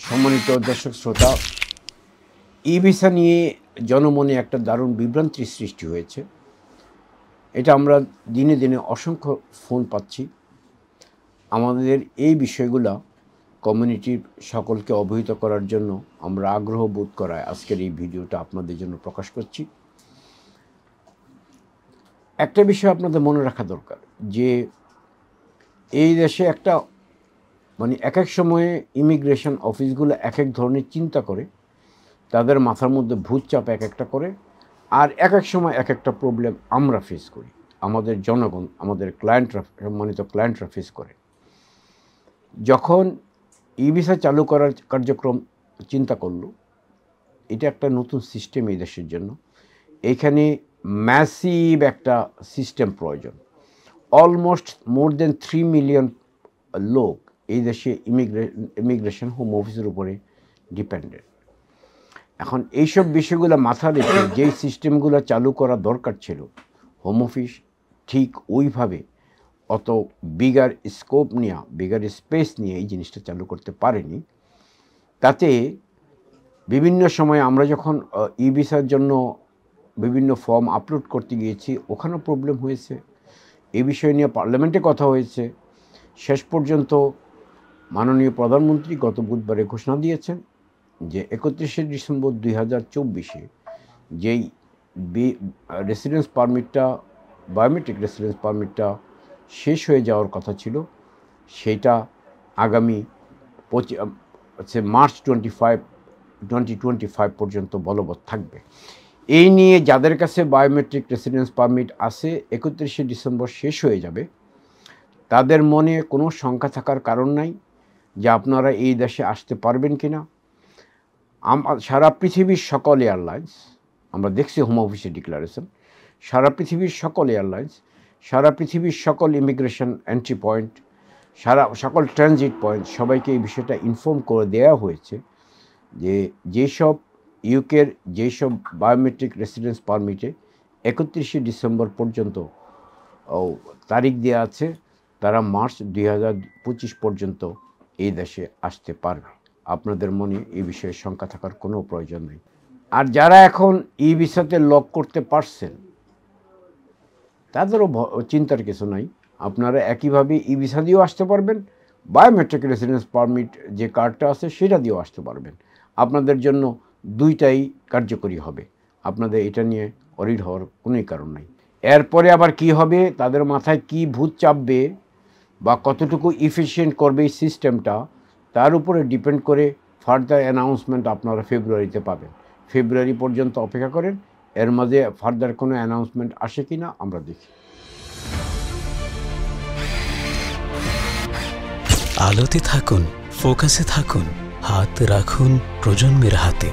সম্মানিত দর্শক শ্রোতা, ই ভিসা নিয়ে জনমনে একটা দারুণ বিভ্রান্তির সৃষ্টি হয়েছে। এটা আমরা দিনে দিনে অসংখ্য ফোন পাচ্ছি। আমাদের এই বিষয়গুলো কমিউনিটির সকলকে অবহিত করার জন্য আমরা আগ্রহ বোধ করায় আজকের এই ভিডিওটা আপনাদের জন্য প্রকাশ করছি। একটা বিষয় আপনাদের মনে রাখা দরকার যে এই দেশে একটা এক এক সময়ে ইমিগ্রেশন অফিসগুলো এক এক ধরনের চিন্তা করে, তাদের মাথার মধ্যে ভূত চাপ এক একটা করে, আর এক এক সময় এক একটা প্রবলেম আমরা ফেস করি, আমাদের জনগণ, আমাদের ক্লায়েন্টরা, সম্মানিত ক্লায়েন্টরা ফেস করে। যখন ই ভিসা চালু করার কার্যক্রম চিন্তা করলো, এটা একটা নতুন সিস্টেম এই দেশের জন্য। এখানে ম্যাসিভ একটা সিস্টেম প্রয়োজন। অলমোস্ট মোর দেন 3 মিলিয়ন লোক এই দেশে ইমিগ্রেশন হোম অফিসের উপরে ডিপেন্ডেন্ট। এখন এইসব বিষয়গুলো মাথা রেখে যেই সিস্টেমগুলো চালু করা দরকার ছিল, হোম অফিস ঠিক ওইভাবে অত বিগার স্কোপ নিয়ে, বিগার স্পেস নিয়ে এই জিনিসটা চালু করতে পারেনি। তাতে বিভিন্ন সময় আমরা যখন ই ভিসার জন্য বিভিন্ন ফর্ম আপলোড করতে গিয়েছি, ওখানেও প্রবলেম হয়েছে। এই বিষয় নিয়ে পার্লামেন্টে কথা হয়েছে। শেষ পর্যন্ত মাননীয় প্রধানমন্ত্রী গত বুধবারে ঘোষণা দিয়েছেন যে 31শে ডিসেম্বর 2024-এ যেই রেসিডেন্স পারমিটটা, বায়োমেট্রিক রেসিডেন্স পারমিটটা শেষ হয়ে যাওয়ার কথা ছিল, সেটা আগামী মার্চ 2025 পর্যন্ত বলবৎ থাকবে। এই নিয়ে যাদের কাছে বায়োমেট্রিক রেসিডেন্স পারমিট আছে 31শে ডিসেম্বর শেষ হয়ে যাবে, তাদের মনে কোনো শঙ্কা থাকার কারণ নাই যে আপনারা এই দেশে আসতে পারবেন কি না। সারা পৃথিবীর সকল এয়ারলাইন্স, আমরা দেখছি হোম অফিসের ডিক্লারেশন, সারা পৃথিবীর সকল এয়ারলাইন্স, সারা পৃথিবীর সকল ইমিগ্রেশন এন্ট্রি পয়েন্ট, সকল ট্রানজিট পয়েন্ট, সবাইকে এই বিষয়টা ইনফর্ম করে দেওয়া হয়েছে যে যেসব ইউকের যেসব বায়োমেট্রিক রেসিডেন্স পারমিটে 31শে ডিসেম্বর পর্যন্ত তারিখ দেওয়া আছে, তারা মার্চ 2025 পর্যন্ত এই দেশে আসতে পারবে। আপনাদের মনে এই বিষয়ে শঙ্কা থাকার কোনো প্রয়োজন নেই। আর যারা এখন ই ভিসাতে লক করতে পারছেন, তাদেরও চিন্তার কিছু নাই। আপনারা একইভাবে ই ভিসা দিয়েও আসতে পারবেন, বায়োমেট্রিক রেসিডেন্স পারমিট যে কার্ডটা আছে সেটা দিয়েও আসতে পারবেন। আপনাদের জন্য দুইটাই কার্যকরী হবে। আপনাদের এটা নিয়ে অরিড হওয়ার কোনোই কারণ নাই। এরপরে আবার কি হবে, তাদের মাথায় কি ভূত চাপবে বা কতটুকু ইফিশিয়েন্ট করবে এই সিস্টেমটা, তার উপরে ডিপেন্ড করে ফার্দার অ্যানাউন্সমেন্ট আপনারা ফেব্রুয়ারিতে পাবেন। ফেব্রুয়ারি পর্যন্ত অপেক্ষা করেন, এর মাঝে ফার্দার কোনো অ্যানাউন্সমেন্ট আসে কি না আমরা দেখি। আলোতে থাকুন, ফোকাসে থাকুন, হাত রাখুন প্রজন্মের হাতে।